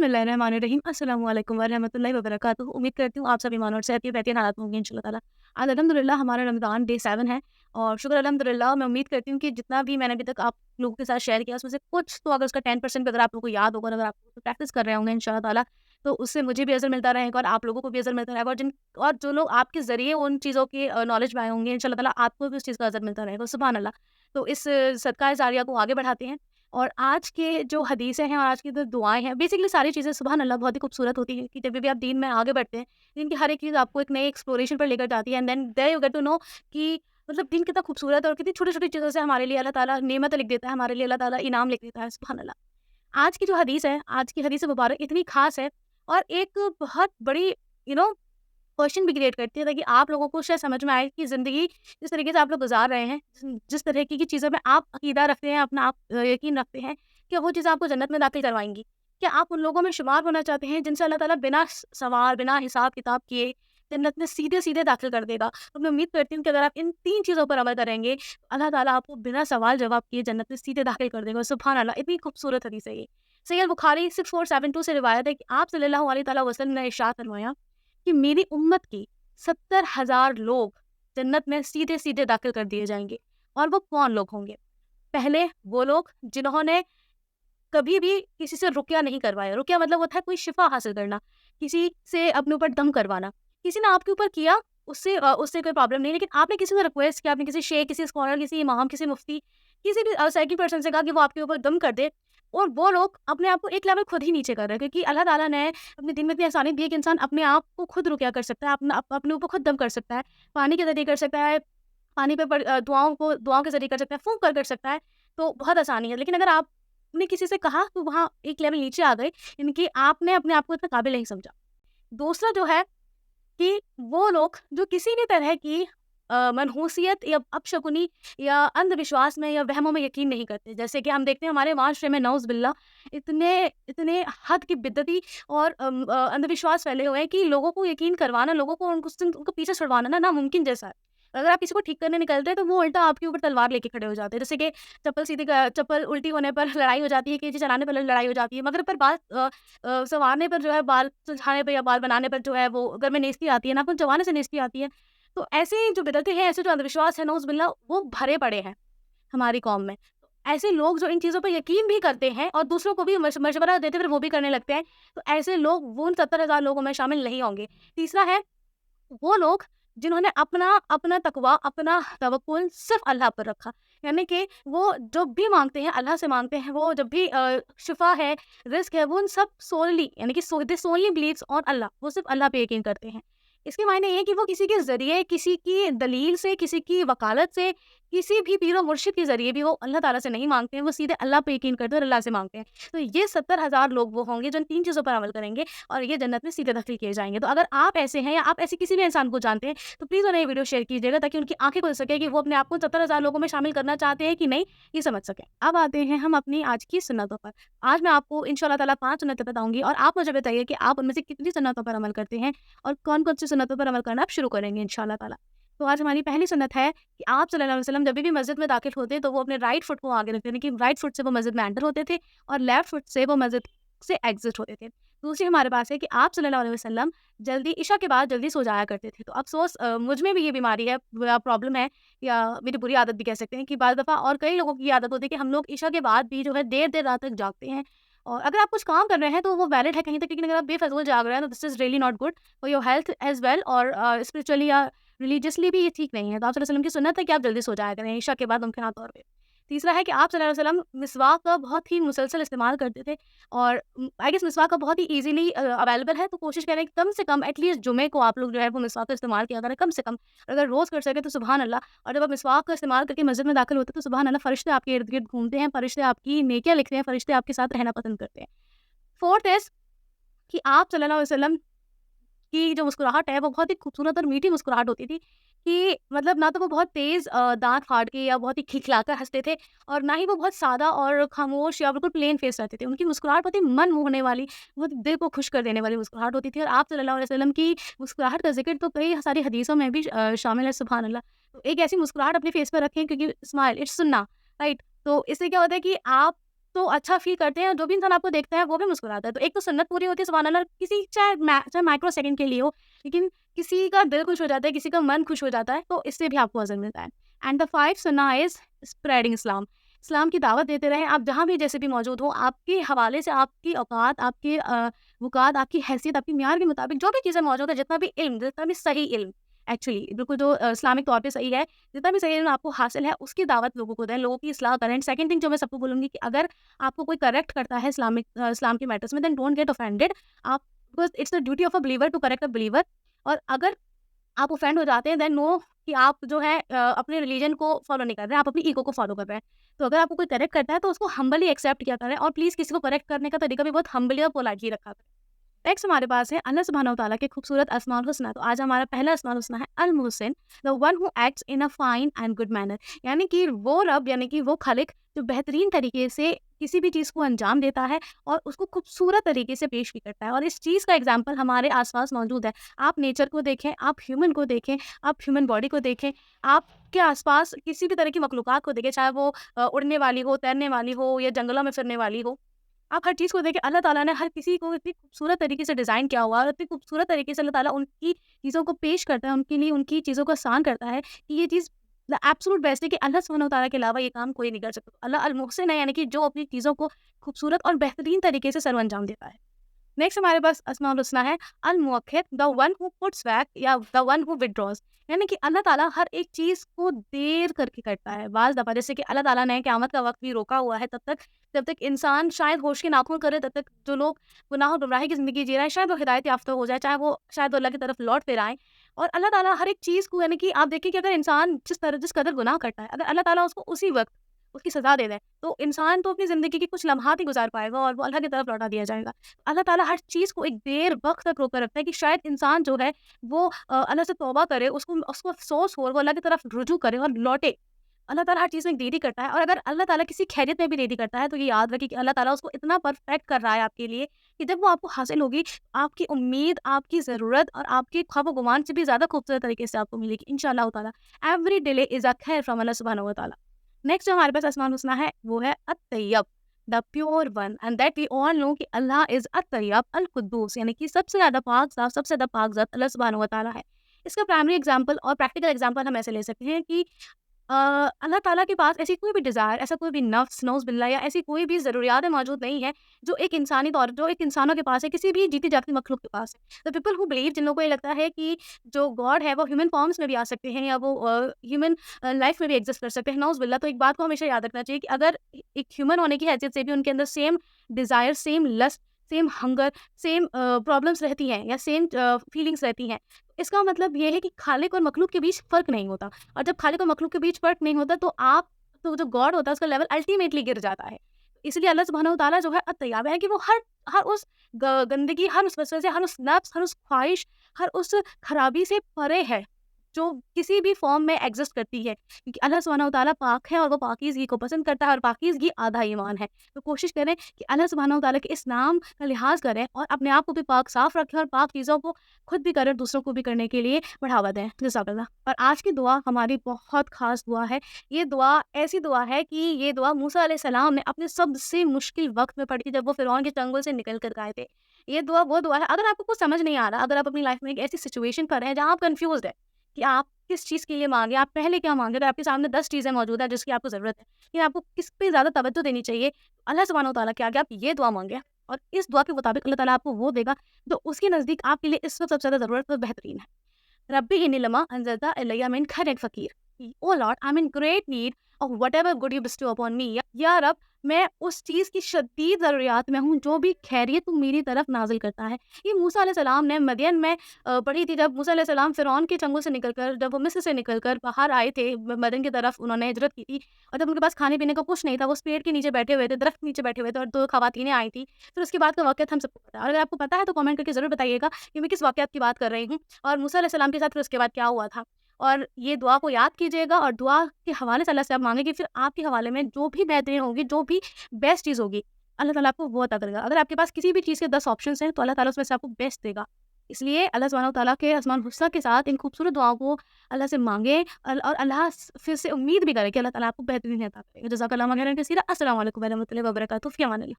बिस्मिल्लाहिर्रहमानिर्रहीम। अस्सलामु अलैकुम वरहमतुल्लाहि वबरकातुहू। उम्मीद करती हूँ आप सभी मानो और सेहत बेहतरीन हालात में होंगे इंशाल्लाह ताला। आज अल्हम्दुलिल्लाह हमारा रमज़ान डे 7 है और शुक्र अल्हम्दुलिल्लाह। मैं उम्मीद करती हूँ कि जितना भी मैंने अभी तक आप लोगों के साथ शेयर किया उसमें से कुछ तो अगर उसका 10% भी अगर आप लोगों को याद होगा और अगर आप प्रैक्टिस कर रहे होंगे इंशाल्लाह ताला, तो उससे मुझे भी अज़र मिलता रहेगा और आप लोगों को भी अज़र मिलता रहेगा और जो लोग आपके ज़रिए उन चीज़ों की नॉलेज में आए होंगे इंशाल्लाह ताला आपको भी उस चीज़ का अज़र मिलता रहेगा। सुभान अल्लाह। तो इस सदका जारिया को आगे बढ़ाते हैं। और आज के जो हदीसें हैं और आज की जो दुआएँ हैं, बेसिकली सारी चीज़ें सुभान अल्लाह बहुत ही खूबसूरत होती हैं कि जब भी आप दीन में आगे बढ़ते हैं, दीन की हर एक चीज़ आपको एक नए एक्सप्लोरेशन पर लेकर जाती है and then there you get to know कि मतलब दीन कितना खूबसूरत है और कितनी छोटी-छोटी चीज़ों से हमारे लिए अल्लाह ताला नेमत लिख देता है, हमारे लिए अल्लाह ताला इनाम लिख देता है, सुभान अल्लाह। आज की जो हदीस है, आज की हदीस मुबारक इतनी ख़ास है और एक बहुत बड़ी यू नो क्वेश्चन भी क्रिएट करती है ताकि आप लोगों को शायद समझ में आए कि ज़िंदगी जिस तरीके से आप लोग गुज़ार रहे हैं, जिस तरह की चीज़ों में आप अकीदा रखते हैं, अपना आप यकीन रखते हैं, क्या वो चीज़ें आपको जन्नत में दाखिल करवाएँगी? क्या आप उन लोगों में शुमार होना चाहते हैं जिनसे अल्लाह ताला बिना सवाल, बिना हिसाब-किताब किए जन्नत में सीधे-सीधे दाखिल कर देगा? तो मैं उम्मीद करती हूँ कि अगर आप इन 3 चीज़ों पर अमल करेंगे, तो अल्लाह ताला आपको बिना सवाल जवाब किए जन्नत में सीधे दाखिल कर देगा। सुभान अल्लाह! इतनी खूबसूरत हदीस है ये। सहीह अल बुखारी 6472 से रिवायत है कि आप सल्लल्लाहु अलैहि वसल्लम ने इरशाद फरमाया कि मेरी उम्मत की 70,000 लोग जन्नत में सीधे-सीधे दाखिल कर दिए जाएँगे। और वो कौन लोग होंगे? पहले वो लोग जिन्होंने कभी भी किसी से रुक़या नहीं करवाया। रुक़या मतलब होता है कोई शिफ़ा हासिल करना, किसी से अपने ऊपर दम करवाना। किसी ने आपके ऊपर किया, उससे कोई प्रॉब्लम नहीं, लेकिन आपने किसी से रिक्वेस्ट किया, आपने किसी शेख, किसी स्कॉलर, किसी इमाम, किसी मुफ्ती, किसी भी सेकंड पर्सन से कहा कि वो आपके ऊपर दम कर दे और वो लोग अपने आप को एक लेवल खुद ही नीचे कर रहे हैं क्योंकि अल्लाह ताला ने अपने दिन में इतनी आसानी दी है कि इंसान अपने आप को खुद रुक़या कर सकता है, अपने ऊपर खुद दम कर सकता है, पानी के ज़रिए कर सकता है, पानी पे दुआओं के ज़रिए कर सकता है, फूँक कर सकता है, तो बहुत आसानी है। लेकिन अगर आपने किसी से कहा तो वहाँ एक लेवल नीचे आ गए, यानी कि आपने अपने आप को इतना काबिल नहीं समझा। दूसरा जो है कि वो लोग जो किसी भी तरह की मनहूसियत या अपशकुनी या अंधविश्वास में या वहमों में यकीन नहीं करते। जैसे कि हम देखते हैं हमारे माशरे में नऊज़ बिल्लाह इतने इतने हद की बिद्दती और अंधविश्वास फैले हुए हैं कि लोगों को यकीन करवाना, लोगों को उनको पीछे छुड़वाना ना नामुमकिन जैसा है। अगर आप किसी को ठीक करने निकलते हैं तो वो उल्टा आपके ऊपर तलवार लेके खड़े हो जाते हैं। जैसे कि चप्पल उल्टी होने पर लड़ाई हो जाती है, कैंची चलाने पर लड़ाई हो जाती है, मगर पर बाल संवारने पर जो है, बाल सुलझाने पर या बाल बनाने पर जो है वो घर में नेस्ती आती है, नाखून चबाने से नेस्ती आती है। तो ऐसे जो बिदअतें हैं, ऐसे जो अंधविश्वास है नऊज़ बिल्लाह वो भरे पड़े हैं हमारी कौम में। तो ऐसे लोग जो इन चीज़ों पर यकीन भी करते हैं और दूसरों को भी मशवरा देते फिर वो भी करने लगते हैं, तो ऐसे लोग वो उन 70,000 लोगों में शामिल नहीं होंगे। तीसरा है वो लोग जिन्होंने अपना अपना तकवा, अपना तवक्कुल सिर्फ़ अल्लाह पर रखा। यानी कि वो जब भी माँगते हैं, अल्लाह से माँगते हैं, वो जब भी शिफ़ा है, रिज़्क है, वो उन सब सोलली यानी कि दे सोलली बिलीव्स ऑन अल्लाह, वो सिर्फ़ अल्लाह पे यकीन करते हैं। इसके मायने ये है कि वो किसी के ज़रिए, किसी की दलील से, किसी की वकालत से, किसी भी पीर और मुर्शिद के ज़रिए भी वो अल्लाह ताला से नहीं माँगते हैं, वो सीधे अल्लाह पे यकीन करते हैं और अल्लाह से माँगते हैं। तो ये 70,000 लोग वो होंगे जो इन 3 चीज़ों पर अमल करेंगे और ये जन्नत में सीधे दाखिल किए जाएँगे। तो अगर आप ऐसे हैं या आप ऐसे किसी भी इंसान को जानते हैं, तो प्लीज़ उन्हें ये वीडियो शेयर कीजिएगा ताकि उनकी आँखें खुल सके कि वो अपने आप को 70,000 लोगों में शामिल करना चाहते हैं कि नहीं, ये समझ सकें। अब आते हैं हम अपनी आज की सुन्नतों पर। आज मैं आपको इंशाअल्लाह ताला 5 सुन्नतें बताऊँगी और आप मुझे बताइए कि आप उनमें से कितनी सुन्नतों पर अमल करते हैं और कौन-कौन सी सुन्नतों पर अमल करना आप शुरू करेंगे इंशाअल्लाह ताला। तो आज हमारी पहली सुन्नत है कि आप सल्लल्लाहु अलैहि वसल्लम जब भी मस्जिद में दाखिल होते तो वो अपने राइट फुट को आगे रखते, यानी कि राइट फुट से वो मस्जिद में एंटर होते थे और लेफ्ट फुट से वो मस्जिद से एग्ज़िट होते थे। दूसरी हमारे पास है कि आप सल्लल्लाहु अलैहि वसल्लम जल्दी इशा के बाद जल्दी सो जाया करते थे। तो अफ़सोस मुझ में भी ये बीमारी है या प्रॉब्लम है या मेरी बुरी आदत भी कह सकते हैं कि बाद दफ़ा और कई लोगों की आदत होती है कि हम लोग इशा के बाद भी जो है देर-देर रात तक जागते हैं। और अगर आप कुछ काम कर रहे हैं तो वो वैलिड है कहीं तक, लेकिन अगर आप बेफ़िज़ूल जाग रहे हैं तो this is really not good for your health as well और स्पिरिचुअली या रिलीजियसली भी ये ठीक नहीं है। तो आप सल्लल्लाहु अलैहि वसल्लम की सुन्नत है कि आप जल्दी सो जाया करें इशा के बाद मुमकिन तौर पे। तीसरा है कि आप सल्लल्लाहु अलैहि वसल्लम मिसवाक का बहुत ही मुसलसल इस्तेमाल करते थे और आई गेस मिसवाक का बहुत ही ईज़िली अवेलेबल है, तो कोशिश करें कि कम से कम एटलीस्ट जुमे को आप लोग जो है वो मिसवाक का इस्तेमाल किया करें कम से कम। अगर रोज़ कर सकें तो सुभान अल्लाह। और जब आप मिसवाक का इस्तेमाल करके मस्जिद में दाखिल होते हैं तो सुभान अल्लाह, फ़रिश्ते आपके इर्द-गिर्द घूमते हैं, फ़रिश्ते आपकी नेकियाँ लिखते हैं, फ़रिश्ते आपके साथ रहना पसंद करते हैं। फोर्थ इज़ कि आप सल्लल्लाहु अलैहि वसल्लम की जो मुस्कुराहट है वो बहुत ही खूबसूरत और मीठी मुस्कुराहट होती थी कि मतलब ना तो वो बहुत तेज़ दाँत फाड़ के या बहुत ही खिलखिलाकर हँसते थे और ना ही वो बहुत सादा और खामोश या बिल्कुल प्लेन फेस रहते थे। उनकी मुस्कुराहट बहुत ही मन मोहने वाली, बहुत दिल को खुश कर देने वाली मुस्कुराहट होती थी और आप सल्लल्लाहु अलैहि वसल्लम की मुस्कुराहट का ज़िक्र तो कई सारी हदीसों में भी शामिल है, सुभान अल्लाह। तो एक ऐसी मुस्कुराहट अपने फेस पर रखें क्योंकि स्माइल इट्स सुन्नह, राइट? तो इससे क्या होता है कि आप तो अच्छा फ़ील करते हैं, जो भी इंसान आपको देखता है वो भी मुस्कुराता है। तो एक तो सुन्नत पूरी होती है सुभान अल्लाह, किसी चाहे माइक्रो सेकंड के लिए हो, लेकिन किसी का दिल खुश हो जाता है, किसी का मन खुश हो जाता है, तो इससे भी आपको अज़र मिलता है। एंड द 5 सुन्ना इज़ स्प्रेडिंग इस्लाम। इस्लाम की दावत देते रहें, आप जहाँ भी जैसे भी मौजूद हो, आपके हवाले से आपकी औकात, आपके वुक़ात, आपकी हैसियत, आपके मियार के मुताबिक जो भी चीज़ें मौजूद है, जितना भी इल्म, जितना भी सही इल्म एक्चुअली बिल्कुल जो इस्लामिक तौर पे सही है, जितना भी सही इल्म आपको हासिल है, उसकी दावत लोगों को दें, लोगों की इस्लाह करें। सेकंड थिंग जो मैं सबको बोलूँगी कि अगर आपको कोई करेक्ट करता है इस्लाम के मैटर्स में, देन डोंट गेट ऑफेंडेड। आप because it's the duty of a believer to correct a believer. और अगर आप ऑफेंड हो जाते हैं, देन नो कि आप जो है अपने रिलीजन को फॉलो नहीं कर रहे हैं, आप अपनी ईगो को फॉलो कर रहे हैं। तो अगर आपको कोई करेक्ट करता है, तो उसको हम्बली एक्सेप्ट किया करें, और प्लीज़ किसी को करेक्ट करने का तरीका भी बहुत हम्बली और पोलाइटली रखा करें। नेक्स्ट हमारे पास है अल्लाह सुब्हानहू व तआला के खूबसूरत अस्माउल हुस्ना। तो आज हमारा पहला अस्माउल हुस्ना है अल मुहसिन, the one who acts in a fine and good manner. यानी कि वो रब, यानी कि वो खालिक जो बेहतरीन तरीके से किसी भी चीज़ को अंजाम देता है और उसको खूबसूरत तरीके से पेश भी करता है। और इस चीज़ का एग्जाम्पल हमारे आसपास मौजूद है। आप नेचर को देखें, आप ह्यूमन को देखें, आप ह्यूमन बॉडी को देखें, आपके आसपास किसी भी तरह की मखलूक़ात को देखें, चाहे वो उड़ने वाली हो, तैरने वाली हो, या जंगलों में फिरने वाली हो। आप हर चीज़ को देखें, अल्लाह ताला ने हर किसी को इतनी खूबसूरत तरीके से डिज़ाइन किया हुआ है, और इतनी खूबसूरत तरीके से अल्लाह ताला उनकी चीज़ों को पेश करता है, उनके लिए उनकी चीज़ों को आसान करता है कि ये चीज़ द एब्सोल्यूट बेस्ट है कि अल्लाह सुब्हानहू व तआला के अलावा ये काम कोई नहीं कर सकता। अल्लाह अल मुहसिन है, यानी कि जो अपनी चीज़ों को खूबसूरत और बेहतरीन तरीके से सरअंजाम देता है। नेक्स्ट हमारे पास अस्माउल हुस्ना है अल मुवक्किर, the one who puts back, या द वन हू विथड्रॉज। यानी कि अल्लाह ताला हर एक चीज़ को देर करके करता है। बाज़ दफ़ा जैसे कि अल्लाह ताला ने क़यामत का वक़्त भी रोका हुआ है, जब तक इंसान शायद होश के नाखून करे, तब तक जो लोग गुनाह और गुमराही की ज़िंदगी जी रहे हैं, शायद वो हिदायत याफ़्ता हो जाए, चाहे वो शायद वो अल्लाह की तरफ लौट फिर आएँ। और अल्लाह ताला हर एक चीज़ को, यानी कि आप देखिए कि अगर इंसान जिस कदर गुनाह करता है, अगर अल्लाह ताला उसको उसी वक़्त उसकी सज़ा दे दें, तो इंसान तो अपनी ज़िंदगी के कुछ लम्हात ही गुज़ार पाएगा और वो अल्लाह की तरफ लौटा दिया जाएगा। अल्लाह ताला हर चीज़ को एक देर वक़्त तक रोक कर रखता है कि शायद इंसान जो है वो अल्लाह से तौबा करे, उसको उसको अफ़सोस हो और वो अल्लाह की तरफ रुजू करे और लौटे। अल्लाह ताला हर चीज़ में एक देरी करता है, और अगर अल्लाह ताला किसी खैरियत में भी देरी करता है, तो ये याद रखिए कि अल्लाह ताला उसको इतना परफेक्ट कर रहा है आपके लिए कि जब वो आपको हासिल होगी, आपकी उम्मीद, आपकी ज़रूरत और आपके ख्वाब व गुमान से भी ज़्यादा खूबसूरत तरीके से आपको मिलेगी इंशाअल्लाह ताला। एवरी डिले इज़ अ खैर फ्रॉम अल्लाह सुब्हानहू व तआला। नेक्स्ट जो हमारे पास अस्माउल हुस्ना है, वो है अत-तय्यब, the pure one, and that we all know कि अल्लाह इज़ अत-तय्यब अल-कुद्दूस, यानी कि सबसे ज़्यादा पाक ज़ात, सबसे ज़्यादा पाक ज़ात अल्लाह सुब्हानहू व तआला है। इसका प्राइमरी एग्जांपल और प्रैक्टिकल एग्जांपल हम ऐसे ले सकते हैं कि अल्लाह ताला के पास ऐसी कोई भी डिज़ायर, ऐसा कोई भी नफ्स नऊज़-बिल्लाह, या ऐसी कोई भी ज़रूरियात मौजूद नहीं है जो एक इंसानों के पास है, किसी भी जीती जागती मखलूक के पास है। द पीपल हू बिलीव, जिन लोगों को ये लगता है कि जो गॉड है वो ह्यूमन फॉर्म्स में भी आ सकते हैं, या वो ह्यूमन लाइफ में भी एग्जिस्ट कर सकते हैं, नऊज़-बिल्लाह। तो एक बात को हमेशा याद रखना चाहिए कि अगर एक ह्यूमन होने की हैसियत से भी उनके अंदर same desire, same lust, same hunger, same problems रहती हैं, या सेम फीलिंग्स रहती हैं, इसका मतलब ये है कि खालिक और मखलूक के बीच फ़र्क नहीं होता। और जब खालिक और मखलूक के बीच फ़र्क नहीं होता, तो जो गॉड होता है उसका लेवल अल्टीमेटली गिर जाता है। इसलिए अल्लाह सुब्हानहू व तआला जो है अत-तय्यब है कि वो हर हर उस गंदगी, हर उस वसवसे, हर उस नफ्स, हर उस ख्वाहिश, हर उस खराबी से परे है, जो किसी भी फ़ॉर्म में एग्ज़िस्ट करती है। क्योंकि अल्लाह सुब्हानहू व तआला पाक है, और वो पाकीज़गी को पसंद करता है, और पाकीज़गी आधा ईमान है। तो कोशिश करें कि अल्लाह सुब्हानहू व तआला के इस नाम का लिहाज़ करें, और अपने आप को भी पाक साफ़ रखें, और पाक चीज़ों को खुद भी करें, दूसरों को भी करने के लिए बढ़ावा दें। जज़ाकल्लाह। और आज की दुआ हमारी बहुत ख़ास दुआ है। ये दुआ ऐसी दुआ है कि ये दुआ मूसा अलैहिस्सलाम ने अपने सबसे मुश्किल वक़्त में पढ़ी थी, जब वो फ़िरौन के चंगुल से निकल कर आए थे। ये दुआ वो दुआ है, अगर आपको कुछ समझ नहीं आ रहा, अगर आप अपनी लाइफ़ में एक ऐसी सिचुएशन पर हैं जहाँ आप कन्फ्यूज़्ड हैं कि आप किस चीज़ के लिए माँगे, आप पहले क्या माँगे, अगर आपके सामने 10 चीज़ें मौजूद हैं जिसकी आपको ज़रूरत है, लेकिन आपको किस पे ज़्यादा तवज्जो देनी चाहिए, अल्लाह सुब्हानहू व तआला के आगे आप ये दुआ माँगे, और इस दुआ के मुताबिक अल्लाह ताला आपको वो देगा जो उसके नज़दीक आपके लिए इस वक़्त सबसे ज़्यादा ज़रूरत और बेहतरीन है। रब्बी इन्नी लम्मा अंज़लता इलैया मिन खैरिन फ़क़ीर। O Lord, I am in great need of whatever good you bestow upon me. या रब, मैं उस चीज़ की शदीद ज़रूरियात में हूँ जो भी खैरियत तू मेरी तरफ नाज़िल करता है। ये मूसा अलैहिस्सलाम ने मदियन में पढ़ी थी, जब मूसा अलैहिस्सलाम फ़िरौन के चंगुल से निकलकर, जब वो मिस्र से निकलकर बाहर आए थे, मदयन की तरफ उन्होंने हिजरत की थी, और जब उनके पास खाने-पीने का कुछ नहीं था, वो उस पेड़ के नीचे बैठे हुए थे, दरख़्त के नीचे बैठे हुए थे, और 2 ख़वातीनें आई थी। फिर उसके बाद का वाक़या हम सबको पता है, और अगर आपको पता है तो कमेंट करके ज़रूर बताइएगा कि मैं किस वाक़यात की बात कर रही हूँ, और मूसा अलैहिस्सलाम के साथ फिर उसके बाद क्या हुआ था। और ये दुआ को याद कीजिएगा, और दुआ के हवाले से अल्लाह से आप माँगेंगे, फिर आपके हवाले में जो भी बेहतरीन होगी, जो भी बेस्ट चीज़ होगी, अल्लाह ताला आपको वो अता करेगा। अगर आपके पास किसी भी चीज़ के 10 ऑप्शंस हैं, तो अल्लाह ताला उसमें से आपको बेस्ट देगा। اس لیے اللہ سبحانہ و تعالیٰ کے اسماء الحسنی کے ساتھ ان خوبصورت دعاؤں کو اللہ سے مانگیں، اور اللہ پھر سے امید بھی کریں کہ اللہ تعالیٰ آپ کو بہترین عطا کرے گا۔ جزاک اللہ خیرا کثیرا۔ السلام علیکم ورحمۃ اللہ وبرکاتہ، فی امان اللہ۔